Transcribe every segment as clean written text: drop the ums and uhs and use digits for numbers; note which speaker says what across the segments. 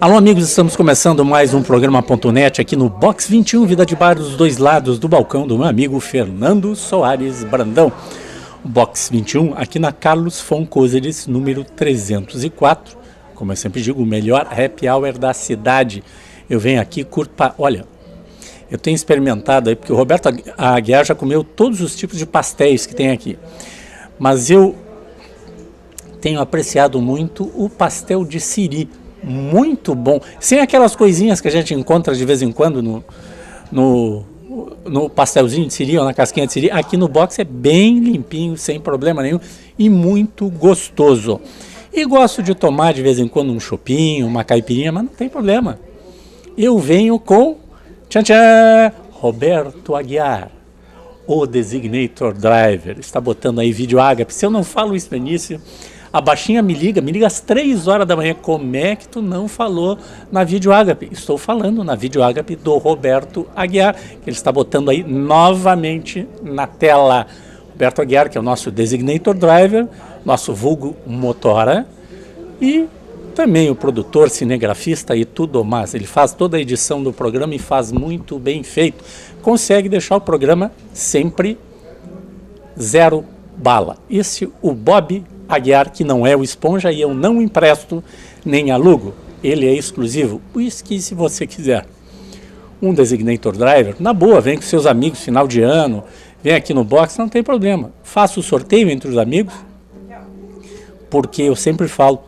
Speaker 1: Alô amigos, estamos começando mais um programa .net aqui no Box 21, Vida de Bar dos dois lados do balcão do meu amigo Fernando Soares Brandão. O Box 21 aqui na Carlos Foncoseres, número 304. Como eu sempre digo, o melhor happy hour da cidade. Eu venho aqui, curto para... Olha, eu tenho experimentado aí, porque o Roberto Aguiar já comeu todos os tipos de pastéis que tem aqui. Mas eu tenho apreciado muito o pastel de siri. Muito bom, sem aquelas coisinhas que a gente encontra de vez em quando no pastelzinho de siri ou na casquinha de siri. Aqui no box é bem limpinho, sem problema nenhum e muito gostoso. E gosto de tomar de vez em quando um chopinho, uma caipirinha, mas não tem problema. Eu venho com Roberto Aguiar, o Designator Driver. Está botando aí vídeo ágape. Se eu não falo isso no início, a baixinha me liga às 3 horas da manhã. Como é que tu não falou na vídeo ágape? Estou falando na vídeo ágape do Roberto Aguiar, que ele está botando aí novamente na tela. Roberto Aguiar, que é o nosso Designator Driver, nosso vulgo motora, e também o produtor, cinegrafista e tudo mais. Ele faz toda a edição do programa e faz muito bem feito. Consegue deixar o programa sempre zero bala. Esse o Bob Aguiar, que não é o Esponja, e eu não empresto nem alugo. Ele é exclusivo. Whisky, se você quiser. Um Designator Driver, na boa, vem com seus amigos final de ano, vem aqui no box, não tem problema. Faça o sorteio entre os amigos, porque eu sempre falo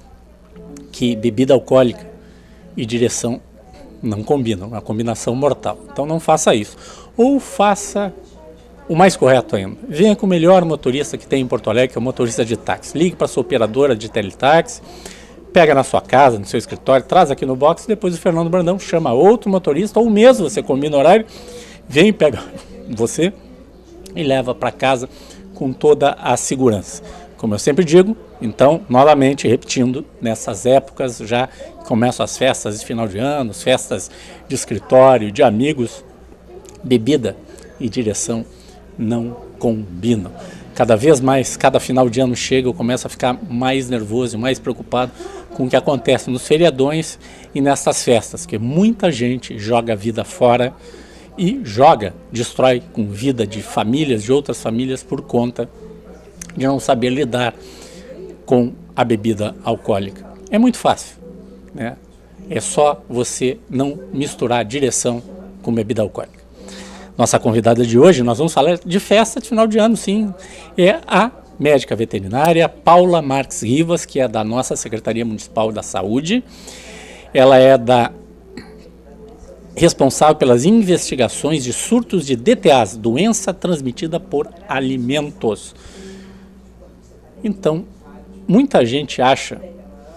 Speaker 1: que bebida alcoólica e direção não combinam, é uma combinação mortal. Então não faça isso. Ou faça o mais correto ainda. Venha com o melhor motorista que tem em Porto Alegre, que é o motorista de táxi. Ligue para a sua operadora de teletaxi, pega na sua casa, no seu escritório, traz aqui no box, depois o Fernando Brandão chama outro motorista, ou mesmo você combina horário, vem, pega você e leva para casa com toda a segurança. Como eu sempre digo, então, novamente, repetindo, nessas épocas já começam as festas de final de ano, as festas de escritório, de amigos, bebida e direção não combinam. Cada vez mais, cada final de ano chega, eu começo a ficar mais nervoso e mais preocupado com o que acontece nos feriadões e nessas festas, que muita gente joga a vida fora e destrói com vida de famílias, de outras famílias, por conta de não saber lidar com a bebida alcoólica. É muito fácil, né? É só você não misturar direção com bebida alcoólica. Nossa convidada de hoje, nós vamos falar de festa de final de ano, sim. É a médica veterinária Paula Marques Rivas, que é da nossa Secretaria Municipal da Saúde. Ela é responsável pelas investigações de surtos de DTAs, doença transmitida por alimentos. Então, muita gente acha,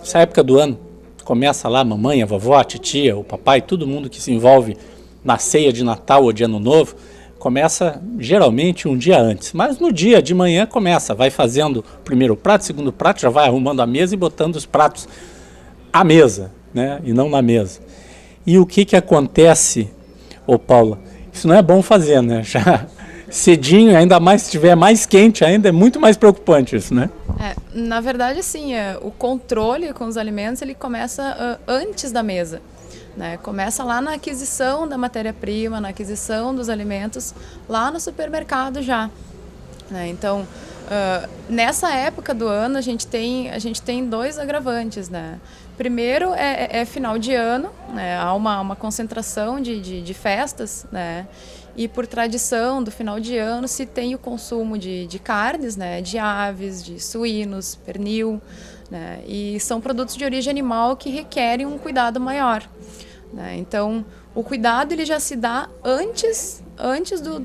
Speaker 1: essa época do ano, começa lá a mamãe, a vovó, a titia, o papai, todo mundo que se envolve na ceia de Natal ou de Ano Novo, começa geralmente um dia antes. Mas no dia de manhã começa, vai fazendo o primeiro prato, segundo prato, já vai arrumando a mesa e botando os pratos à mesa, né? E não na mesa. E o que acontece, ô Paula? Isso não é bom fazer, né? Já cedinho, ainda mais se estiver mais quente ainda, é muito mais preocupante isso, né?
Speaker 2: Na verdade, sim, o controle com os alimentos, ele começa antes da mesa, né? Começa lá na aquisição da matéria-prima, na aquisição dos alimentos, lá no supermercado já, né? Então, nessa época do ano, a gente tem dois agravantes, né? Primeiro é final de ano, né? Há uma concentração de festas, né? E por tradição do final de ano se tem o consumo de carnes, né? De aves, de suínos, pernil, né? E são produtos de origem animal que requerem um cuidado maior, né? Então, o cuidado ele já se dá antes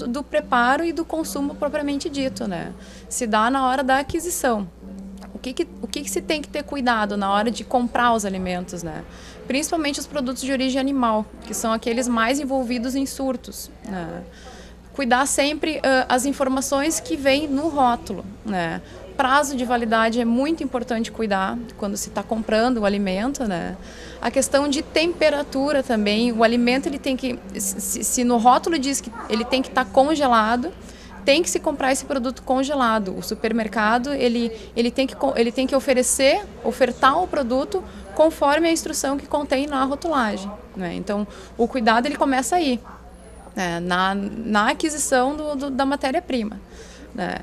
Speaker 2: do preparo e do consumo propriamente dito, né? Se dá na hora da aquisição. O que se tem que ter cuidado na hora de comprar os alimentos, né? Principalmente os produtos de origem animal, que são aqueles mais envolvidos em surtos, né? Cuidar sempre as informações que vêm no rótulo, né? Prazo de validade é muito importante cuidar quando se está comprando o alimento, né? A questão de temperatura também, o alimento ele tem que, se no rótulo diz que ele tem que estar congelado, tem que se comprar esse produto congelado. O supermercado ele tem que ofertar o produto conforme a instrução que contém na rotulagem, né? Então, o cuidado ele começa aí, né? Na aquisição da matéria-prima, né?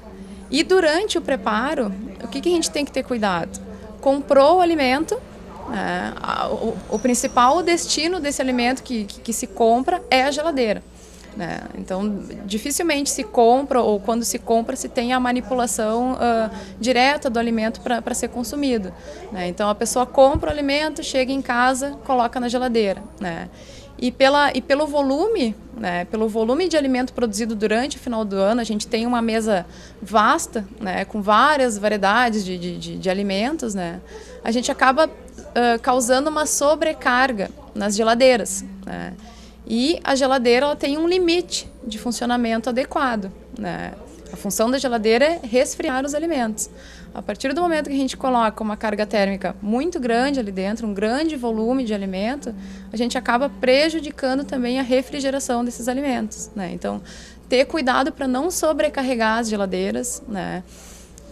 Speaker 2: E durante o preparo, o que a gente tem que ter cuidado? Comprou o alimento, né? O principal destino desse alimento que se compra é a geladeira, né? Então, dificilmente se compra, ou quando se compra, se tem a manipulação direta do alimento para ser consumido, né? Então, a pessoa compra o alimento, chega em casa, coloca na geladeira, né? E pelo volume, né, pelo volume de alimento produzido durante o final do ano, a gente tem uma mesa vasta, né, com várias variedades de alimentos, né? A gente acaba causando uma sobrecarga nas geladeiras, né? E a geladeira ela tem um limite de funcionamento adequado, né? A função da geladeira é resfriar os alimentos. A partir do momento que a gente coloca uma carga térmica muito grande ali dentro, um grande volume de alimento, a gente acaba prejudicando também a refrigeração desses alimentos, né? Então, ter cuidado para não sobrecarregar as geladeiras, né?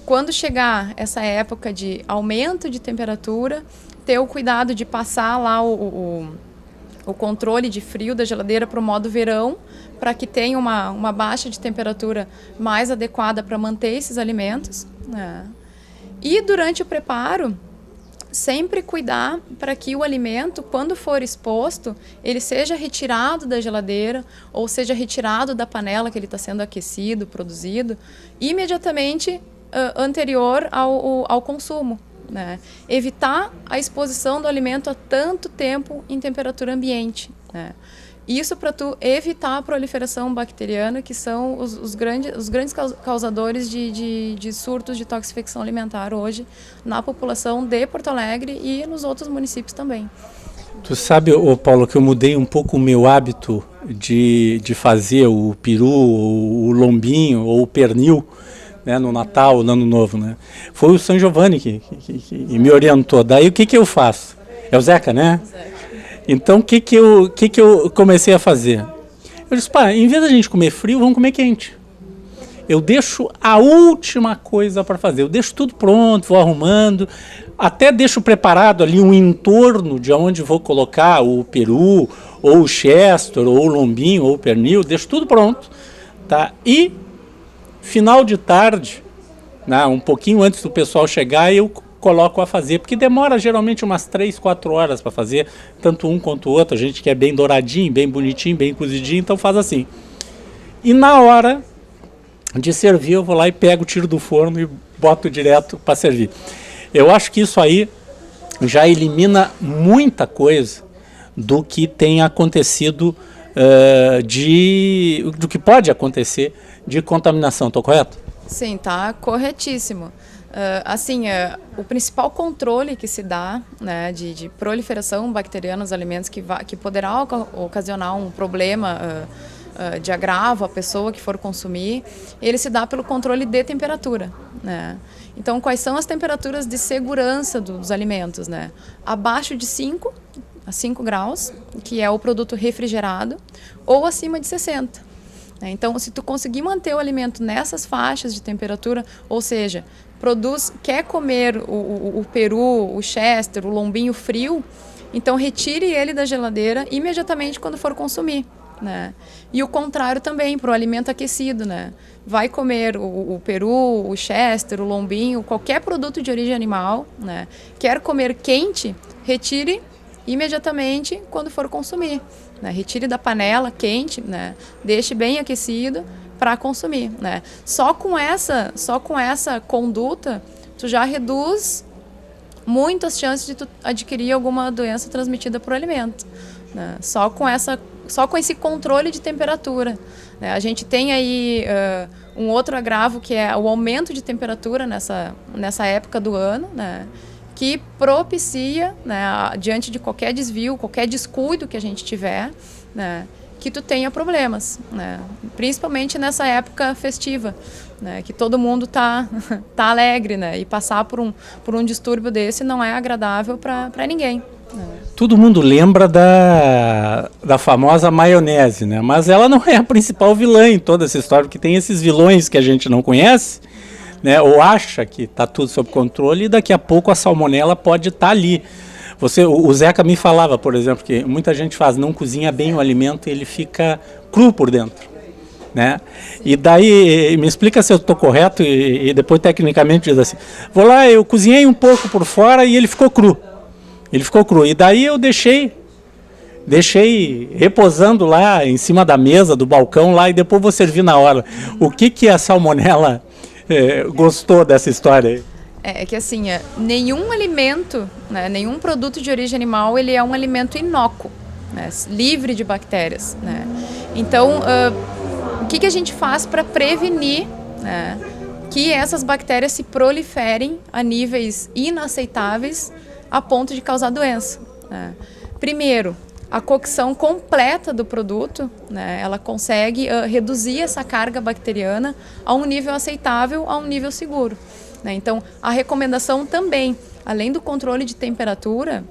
Speaker 2: Quando chegar essa época de aumento de temperatura, ter o cuidado de passar lá o controle de frio da geladeira para o modo verão, para que tenha uma baixa de temperatura mais adequada para manter esses alimentos, né? E durante o preparo, sempre cuidar para que o alimento, quando for exposto, ele seja retirado da geladeira ou seja retirado da panela que ele está sendo aquecido, produzido, imediatamente anterior ao consumo, né? Evitar a exposição do alimento a tanto tempo em temperatura ambiente, né? Isso para tu evitar a proliferação bacteriana, que são os grandes causadores de surtos de toxifecção alimentar hoje na população de Porto Alegre e nos outros municípios também.
Speaker 1: Tu sabe, Paulo, que eu mudei um pouco o meu hábito de fazer o peru, o lombinho ou o pernil, né, no Natal, no Ano Novo, né? Foi o São Giovanni que me orientou. Daí o que eu faço? É o Zeca, né? Zeca. Então o que eu comecei a fazer? Eu disse, pá, em vez da gente comer frio, vamos comer quente. Eu deixo a última coisa para fazer. Eu deixo tudo pronto, vou arrumando, até deixo preparado ali um entorno de onde vou colocar o peru, ou o chester, ou o lombinho, ou o pernil, deixo tudo pronto, tá? E final de tarde, né, um pouquinho antes do pessoal chegar, eu coloco a fazer, porque demora geralmente umas 3, 4 horas para fazer, tanto um quanto o outro. A gente quer bem douradinho, bem bonitinho, bem cozidinho, então faz assim. E na hora de servir, eu vou lá e pego, tiro do forno e boto direto para servir. Eu acho que isso aí já elimina muita coisa do que tem acontecido, do que pode acontecer de contaminação. Estou correto?
Speaker 2: Sim, tá corretíssimo. O principal controle que se dá, né, de proliferação bacteriana nos alimentos que poderá ocasionar um problema de agravo à pessoa que for consumir, ele se dá pelo controle de temperatura, né? Então, quais são as temperaturas de segurança dos alimentos, né? Abaixo de 5 a 5 graus, que é o produto refrigerado, ou acima de 60. Então, se tu conseguir manter o alimento nessas faixas de temperatura, ou seja, quer comer o peru, o chester, o lombinho frio, então retire ele da geladeira imediatamente quando for consumir, né? E o contrário também, para o alimento aquecido, né? Vai comer o peru, o chester, o lombinho, qualquer produto de origem animal, né? Quer comer quente, retire imediatamente quando for consumir, né? Retire da panela quente, né? Deixe bem aquecido para consumir, né? Só com essa conduta, tu já reduz muito as chances de tu adquirir alguma doença transmitida por alimento, né? Só com esse controle de temperatura, né? A gente tem aí um outro agravo, que é o aumento de temperatura nessa época do ano, né? Que propicia, né, diante de qualquer desvio, qualquer descuido que a gente tiver, né, que tu tenha problemas, né? Principalmente nessa época festiva, né, que todo mundo tá alegre, né? E passar por um distúrbio desse não é agradável para ninguém.
Speaker 1: Todo mundo lembra da famosa maionese, né? Mas ela não é a principal vilã em toda essa história, porque tem esses vilões que a gente não conhece, né? Ou acha que está tudo sob controle e daqui a pouco a salmonela pode estar ali. O Zeca me falava, por exemplo, que muita gente não cozinha bem o alimento e ele fica cru por dentro, né? E daí, me explica se eu estou correto e depois tecnicamente diz assim, vou lá, eu cozinhei um pouco por fora e ele ficou cru. E daí eu deixei reposando lá em cima da mesa, do balcão lá, e depois vou servir na hora. O que a salmonela gostou dessa história aí?
Speaker 2: É que assim, nenhum alimento, né, nenhum produto de origem animal, ele é um alimento inócuo, né, livre de bactérias, né? Então, o que a gente faz para prevenir, né, que essas bactérias se proliferem a níveis inaceitáveis a ponto de causar doença, né? Primeiro, a cocção completa do produto, né, ela consegue reduzir essa carga bacteriana a um nível aceitável, a um nível seguro, né? Então, a recomendação também, além do controle de temperatura,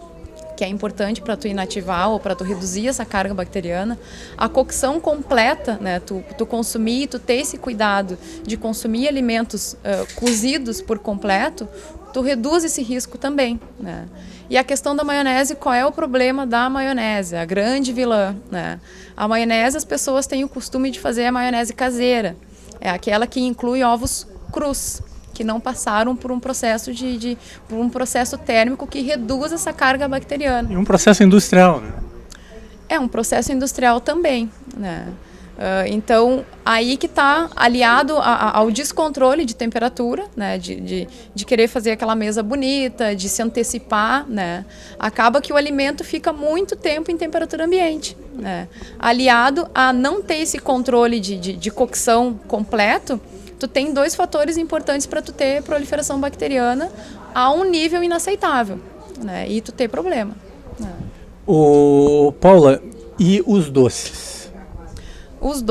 Speaker 2: que é importante para tu inativar ou para tu reduzir essa carga bacteriana, a cocção completa, né, tu consumir, tu ter esse cuidado de consumir alimentos cozidos por completo, tu reduz esse risco também, né? E a questão da maionese, qual é o problema da maionese? A grande vilã, né? A maionese, as pessoas têm o costume de fazer a maionese caseira, é aquela que inclui ovos crus, que não passaram por um processo por um processo térmico que reduz essa carga bacteriana.
Speaker 1: E um processo industrial, né?
Speaker 2: É um processo industrial também, né? Então, aí que está aliado ao descontrole de temperatura, né? De querer fazer aquela mesa bonita, de se antecipar, né? Acaba que o alimento fica muito tempo em temperatura ambiente, né? Aliado a não ter esse controle de cocção completo, tu tem dois fatores importantes para tu ter proliferação bacteriana a um nível inaceitável, né? E tu ter problema, né?
Speaker 1: Paula, e os doces?
Speaker 2: Os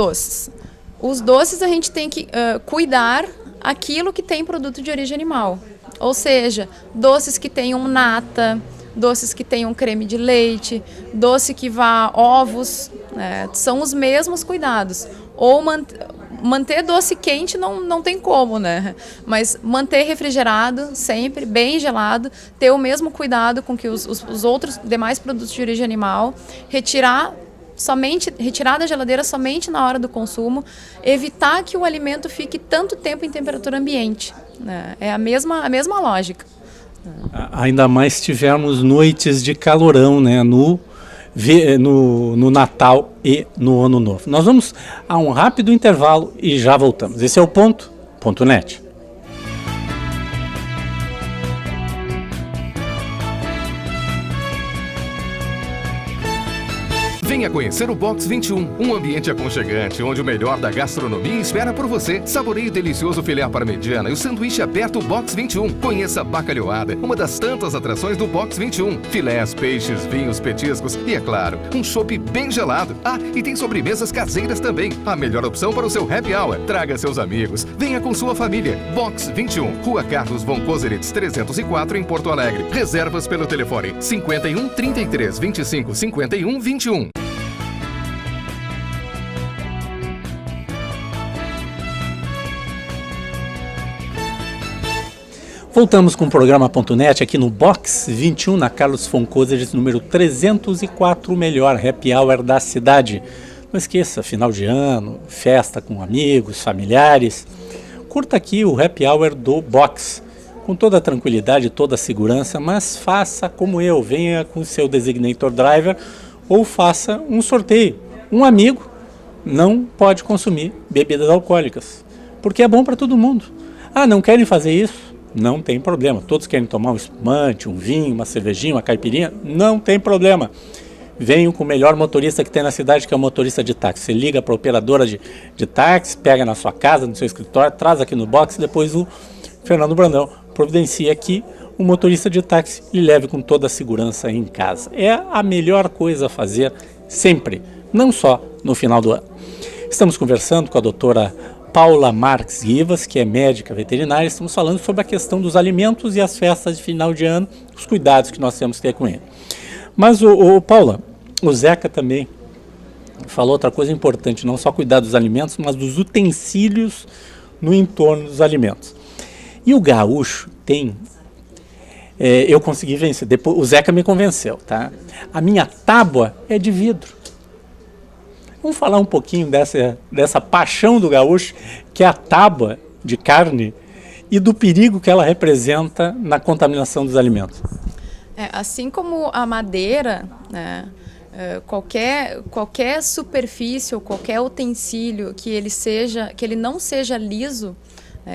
Speaker 2: doces a gente tem que cuidar aquilo que tem produto de origem animal, ou seja, doces que tenham nata, doces que tenham creme de leite, doce que vá ovos, né? São os mesmos cuidados. Ou manter doce quente não tem como, né? Mas manter refrigerado sempre, bem gelado, ter o mesmo cuidado com que os outros demais produtos de origem animal, retirar da geladeira somente na hora do consumo, evitar que o alimento fique tanto tempo em temperatura ambiente, né? É a mesma lógica.
Speaker 1: Ainda mais se tivermos noites de calorão, né? No Natal e no Ano Novo. Nós vamos a um rápido intervalo e já voltamos. Esse é o Ponto Net.
Speaker 3: Venha conhecer o Box 21, um ambiente aconchegante, onde o melhor da gastronomia espera por você. Saboreie o delicioso filé à parmegiana e o sanduíche aberto Box 21. Conheça a bacalhoada, uma das tantas atrações do Box 21. Filés, peixes, vinhos, petiscos e, é claro, um chopp bem gelado. Ah, e tem sobremesas caseiras também. A melhor opção para o seu happy hour. Traga seus amigos. Venha com sua família. Box 21, Rua Carlos von Koselitz 304, em Porto Alegre. Reservas pelo telefone 51 33 25 51 21.
Speaker 1: Voltamos com o programa .net aqui no Box 21, na Carlos von Koselitz, número 304, o melhor happy hour da cidade. Não esqueça, final de ano, festa com amigos, familiares. Curta aqui o happy hour do Box, com toda a tranquilidade, toda a segurança, mas faça como eu, venha com seu Designator Driver ou faça um sorteio. Um amigo não pode consumir bebidas alcoólicas, porque é bom para todo mundo. Ah, não querem fazer isso? Não tem problema. Todos querem tomar um espumante, um vinho, uma cervejinha, uma caipirinha? Não tem problema. Venham com o melhor motorista que tem na cidade, que é o motorista de táxi. Você liga para a operadora de táxi, pega na sua casa, no seu escritório, traz aqui no box, e depois o Fernando Brandão providencia aqui o motorista de táxi e leve com toda a segurança em casa. É a melhor coisa a fazer sempre, não só no final do ano. Estamos conversando com a doutora Paula Marques Rivas, que é médica veterinária. Estamos falando sobre a questão dos alimentos e as festas de final de ano, os cuidados que nós temos que ter com ele. Mas, Paula, o Zeca também falou outra coisa importante, não só cuidar dos alimentos, mas dos utensílios no entorno dos alimentos. E o gaúcho tem... eu consegui vencer, depois, o Zeca me convenceu, tá? A minha tábua é de vidro. Vamos falar um pouquinho dessa paixão do gaúcho, que é a tábua de carne, e do perigo que ela representa na contaminação dos alimentos.
Speaker 2: Assim como a madeira, né, qualquer superfície ou qualquer utensílio que ele não seja liso,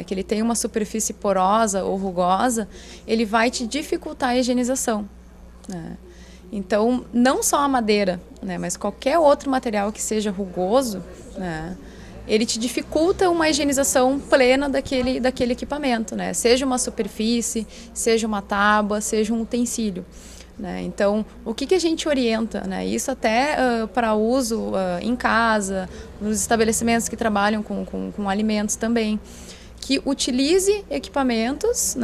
Speaker 2: que ele tenha uma superfície porosa ou rugosa, ele vai te dificultar a higienização. Então, não só a madeira, mas qualquer outro material que seja rugoso, ele te dificulta uma higienização plena daquele equipamento, seja uma superfície, seja uma tábua, seja um utensílio. Então, o que a gente orienta? Isso até para uso em casa, nos estabelecimentos que trabalham com alimentos também, que utilize equipamentos,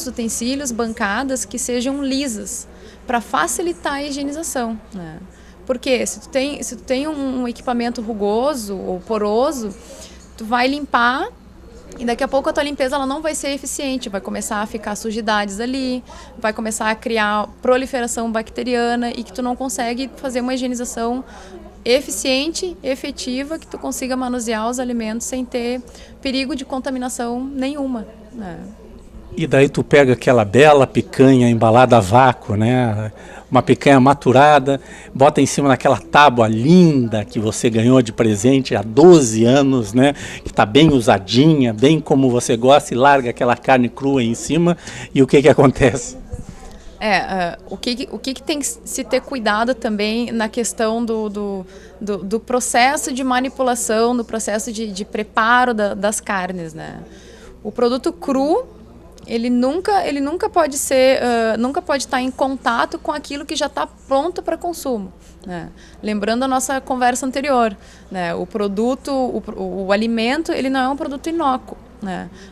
Speaker 2: utensílios, bancadas que sejam lisas, para facilitar a higienização. Porque se tu tem um equipamento rugoso ou poroso, tu vai limpar e daqui a pouco a tua limpeza ela não vai ser eficiente, vai começar a ficar sujidades ali, vai começar a criar proliferação bacteriana e que tu não consegue fazer uma higienização eficiente, efetiva, que tu consiga manusear os alimentos sem ter perigo de contaminação nenhuma.
Speaker 1: E daí tu pega aquela bela picanha embalada a vácuo, uma picanha maturada, bota em cima daquela tábua linda que você ganhou de presente há 12 anos, que está bem usadinha, bem como você gosta, e larga aquela carne crua em cima, e o que acontece?
Speaker 2: O que tem que se ter cuidado também na questão do processo de manipulação, do processo de preparo das carnes, O produto cru, ele nunca pode estar em contato com aquilo que já está pronto para consumo. Lembrando a nossa conversa anterior, o alimento, ele não é um produto inócuo.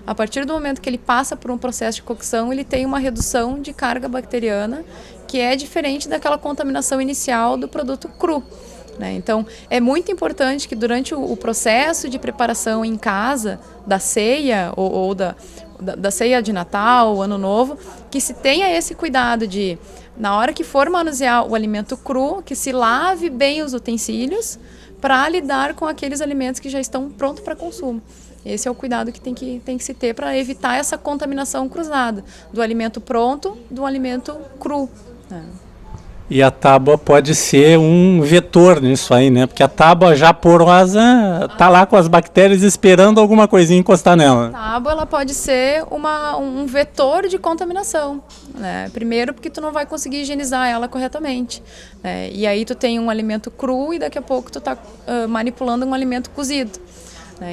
Speaker 2: A partir do momento que ele passa por um processo de cocção, ele tem uma redução de carga bacteriana que é diferente daquela contaminação inicial do produto cru. Então, é muito importante que durante o processo de preparação em casa da ceia ou da ceia de Natal, Ano Novo, que se tenha esse cuidado de, na hora que for manusear o alimento cru, que se lave bem os utensílios para lidar com aqueles alimentos que já estão prontos para consumo. Esse é o cuidado que tem que se ter para evitar essa contaminação cruzada do alimento pronto do alimento cru.
Speaker 1: E a tábua pode ser um vetor nisso aí, Porque a tábua já porosa está lá com as bactérias esperando alguma coisinha encostar nela.
Speaker 2: A tábua ela pode ser um vetor de contaminação. Primeiro porque tu não vai conseguir higienizar ela corretamente. E aí tu tem um alimento cru e daqui a pouco tu está manipulando um alimento cozido.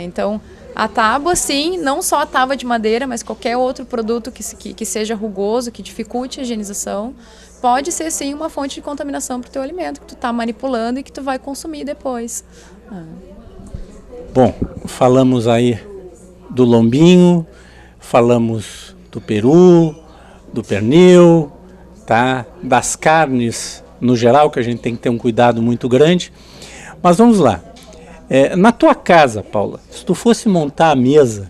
Speaker 2: Então, a tábua, sim, não só a tábua de madeira, mas qualquer outro produto que seja rugoso, que dificulte a higienização, pode ser, sim, uma fonte de contaminação para o teu alimento, que tu está manipulando e que tu vai consumir depois.
Speaker 1: Bom, falamos aí do lombinho, falamos do peru, do pernil, das carnes no geral, que a gente tem que ter um cuidado muito grande. Mas vamos lá. Na tua casa, Paula, se tu fosse montar a mesa,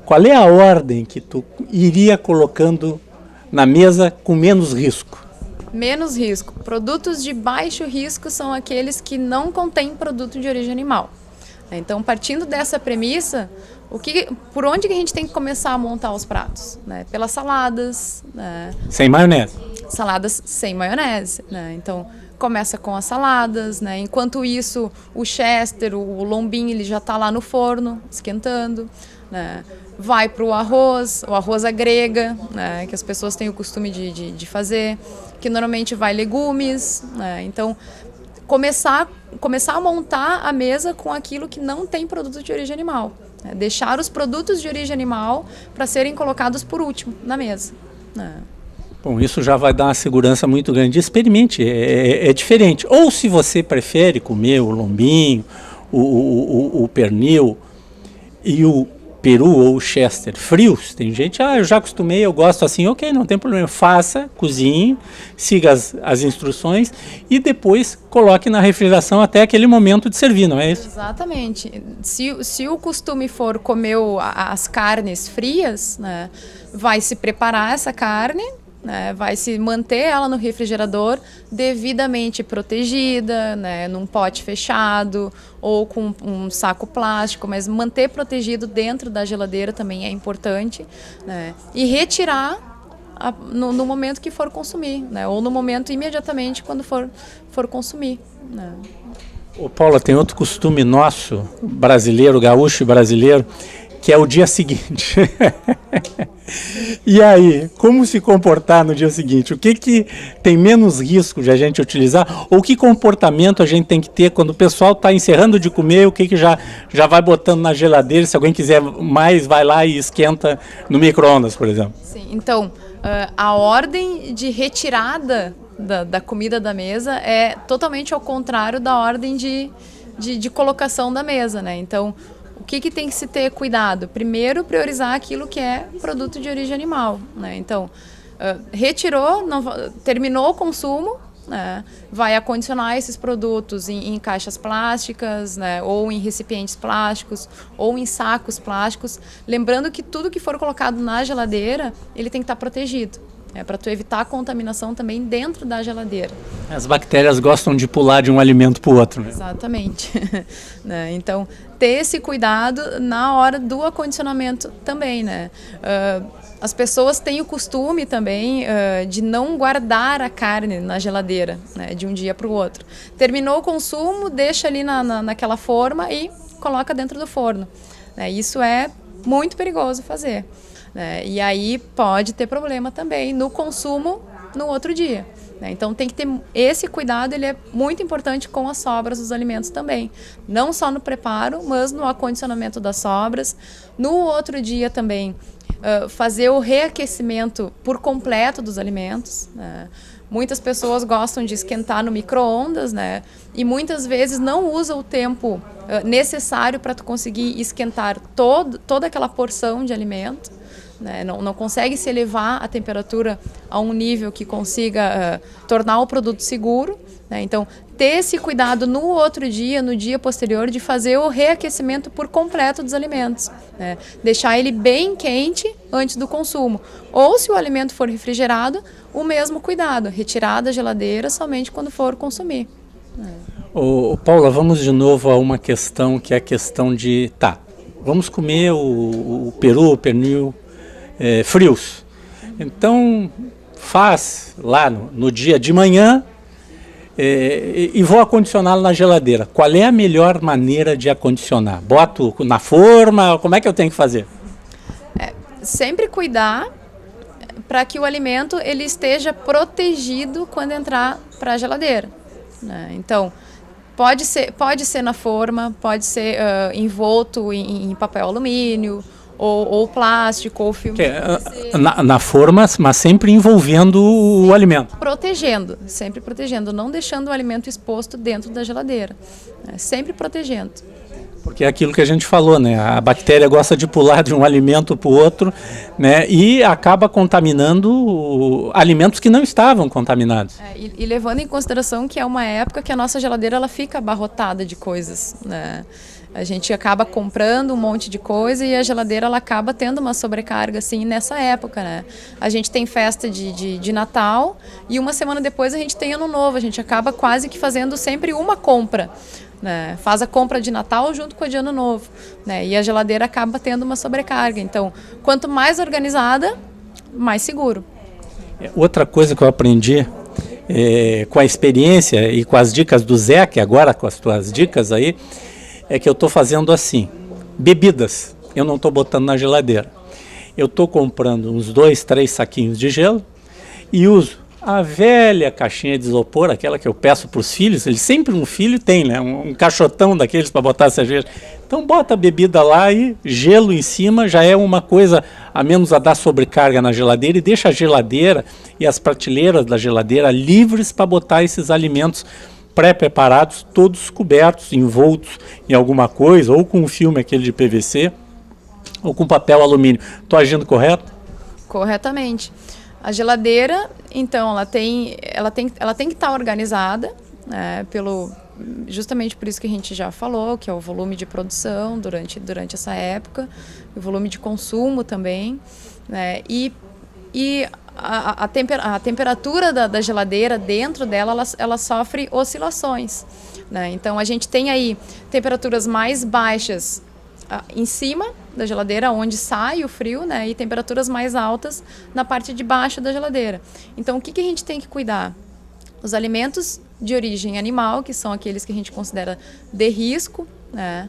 Speaker 1: qual é a ordem que tu iria colocando na mesa com menos risco?
Speaker 2: Menos risco. Produtos de baixo risco são aqueles que não contêm produto de origem animal. Então, partindo dessa premissa, por onde que a gente tem que começar a montar os pratos? Pelas saladas.
Speaker 1: Sem maionese.
Speaker 2: Saladas sem maionese. Então, começa com as saladas, Enquanto isso, o chester, o lombinho, ele já está lá no forno, esquentando, Vai para o arroz à grega, que as pessoas têm o costume de fazer, que normalmente vai legumes, Então, começar a montar a mesa com aquilo que não tem produto de origem animal. Deixar os produtos de origem animal para serem colocados por último na mesa.
Speaker 1: Bom, isso já vai dar uma segurança muito grande. Experimente, é diferente. Ou se você prefere comer o lombinho, o pernil e o peru ou chester frios, tem gente, eu já acostumei, eu gosto assim, ok, não tem problema, faça, cozinhe, siga as instruções e depois coloque na refrigeração até aquele momento de servir, não é isso?
Speaker 2: Exatamente. Se o costume for comer as carnes frias, né, vai se preparar essa carne, né, vai se manter ela no refrigerador devidamente protegida, né, num pote fechado ou com um saco plástico, mas manter protegido dentro da geladeira também é importante, né, e retirar no momento que for consumir, né, ou no momento imediatamente quando for consumir, né.
Speaker 1: Ô Paula, tem outro costume nosso, brasileiro, gaúcho brasileiro, que é o dia seguinte. E aí, como se comportar no dia seguinte? O que tem menos risco de a gente utilizar? Ou que comportamento a gente tem que ter quando o pessoal está encerrando de comer? O que já vai botando na geladeira? Se alguém quiser mais, vai lá e esquenta no micro-ondas, por exemplo.
Speaker 2: Sim, então, a ordem de retirada da comida da mesa é totalmente ao contrário da ordem de colocação da mesa, né? Então, o que tem que se ter cuidado? Primeiro, priorizar aquilo que é produto de origem animal, né? Então, retirou, terminou o consumo, né? Vai acondicionar esses produtos em caixas plásticas, né? Ou em recipientes plásticos, ou em sacos plásticos. Lembrando que tudo que for colocado na geladeira, ele tem que estar protegido. Para tu evitar a contaminação também dentro da geladeira.
Speaker 1: As bactérias gostam de pular de um alimento para o outro, né?
Speaker 2: Exatamente. Né? Então, ter esse cuidado na hora do acondicionamento também, né? As pessoas têm o costume também de não guardar a carne na geladeira, né? De um dia para o outro. Terminou o consumo, deixa ali naquela forma e coloca dentro do forno. Né? Isso é muito perigoso fazer. Né? E aí pode ter problema também no consumo no outro dia. Né? Então tem que ter esse cuidado, ele é muito importante com as sobras dos alimentos também. Não só no preparo, mas no acondicionamento das sobras. No outro dia também, fazer o reaquecimento por completo dos alimentos. Né? Muitas pessoas gostam de esquentar no micro-ondas, né? E muitas vezes não usa o tempo necessário para tu conseguir esquentar toda aquela porção de alimento. Né? Não consegue se elevar a temperatura a um nível que consiga tornar o produto seguro. Né? Então, ter esse cuidado no outro dia, no dia posterior, de fazer o reaquecimento por completo dos alimentos. Né? Deixar ele bem quente antes do consumo. Ou, se o alimento for refrigerado, o mesmo cuidado, retirar da geladeira somente quando for consumir.
Speaker 1: Paula, vamos de novo a uma questão que é a questão de... vamos comer o peru, o pernil, frios. Então, faz lá no dia de manhã e vou acondicioná-lo na geladeira. Qual é a melhor maneira de acondicionar? Boto na forma? Como é que eu tenho que fazer?
Speaker 2: Sempre cuidar para que o alimento ele esteja protegido quando entrar para a geladeira. Né? Então, pode ser na forma, pode ser envolto em papel alumínio, ou plástico, ou filme.
Speaker 1: Na forma, mas sempre envolvendo o alimento.
Speaker 2: Sempre protegendo, não deixando o alimento exposto dentro da geladeira. Né? Sempre protegendo.
Speaker 1: Porque é aquilo que a gente falou, né? A bactéria gosta de pular de um alimento para o outro, né? E acaba contaminando alimentos que não estavam contaminados.
Speaker 2: E levando em consideração que é uma época que a nossa geladeira ela fica abarrotada de coisas, né? A gente acaba comprando um monte de coisa e a geladeira ela acaba tendo uma sobrecarga assim nessa época, né? A gente tem festa de Natal e uma semana depois a gente tem Ano Novo. A gente acaba quase que fazendo sempre uma compra. Né? Faz a compra de Natal junto com a de Ano Novo, né? E a geladeira acaba tendo uma sobrecarga. Então, quanto mais organizada, mais seguro.
Speaker 1: Outra coisa que eu aprendi com a experiência e com as dicas do Zé, que agora com as tuas dicas aí, é que eu estou fazendo assim, bebidas, eu não estou botando na geladeira. Eu estou comprando uns 2, 3 saquinhos de gelo e uso a velha caixinha de isopor, aquela que eu peço para os filhos, sempre um filho tem, né? Um caixotão daqueles para botar a cerveja. Então bota a bebida lá e gelo em cima, já é uma coisa a menos a dar sobrecarga na geladeira e deixa a geladeira e as prateleiras da geladeira livres para botar esses alimentos pré-preparados, todos cobertos, envoltos em alguma coisa, ou com um filme aquele de PVC, ou com papel alumínio. Estou agindo correto?
Speaker 2: Corretamente. A geladeira, então, ela tem que estar organizada, né, justamente por isso que a gente já falou, que é o volume de produção durante essa época, o volume de consumo também, né, e a temperatura da geladeira, dentro dela, ela sofre oscilações, né? Então, a gente tem aí temperaturas mais baixas em cima da geladeira, onde sai o frio, né? E temperaturas mais altas na parte de baixo da geladeira. Então, o que a gente tem que cuidar? Os alimentos de origem animal, que são aqueles que a gente considera de risco, né?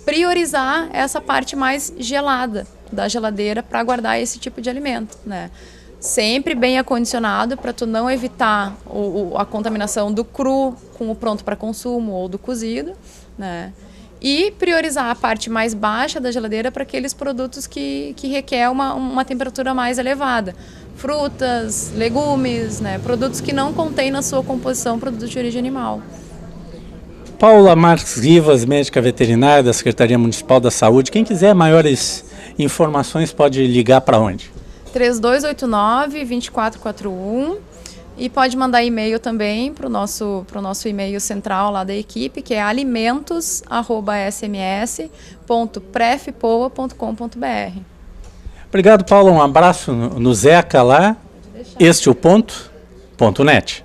Speaker 2: Priorizar essa parte mais gelada da geladeira para guardar esse tipo de alimento, né? Sempre bem acondicionado para tu não evitar a contaminação do cru com o pronto para consumo ou do cozido, né? E priorizar a parte mais baixa da geladeira para aqueles produtos que requer uma temperatura mais elevada. Frutas, legumes, né? Produtos que não contêm na sua composição produtos de origem animal.
Speaker 1: Paula Marques Rivas, médica veterinária da Secretaria Municipal da Saúde. Quem quiser maiores informações pode ligar para onde?
Speaker 2: 3289-2441 e pode mandar e-mail também para o nosso e-mail central lá da equipe, que é alimentos@sms.prefpoa.com.br.
Speaker 1: Obrigado, Paula. Um abraço no Zeca lá. Este é o ponto.net.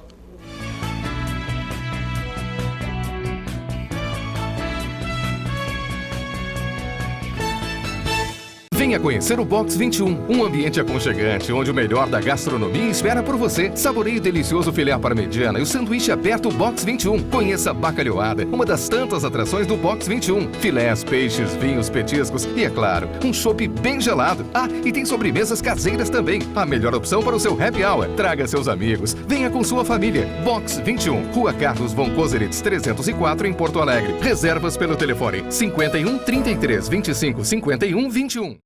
Speaker 3: Venha conhecer o Box 21, um ambiente aconchegante, onde o melhor da gastronomia espera por você. Saboreie o delicioso filé à parmegiana e o sanduíche aberto Box 21. Conheça a bacalhoada, uma das tantas atrações do Box 21. Filés, peixes, vinhos, petiscos e, é claro, um chopp bem gelado. Ah, e tem sobremesas caseiras também. A melhor opção para o seu happy hour. Traga seus amigos. Venha com sua família. Box 21, Rua Carlos von Koselitz, 304, em Porto Alegre. Reservas pelo telefone 51 33 25 51 21.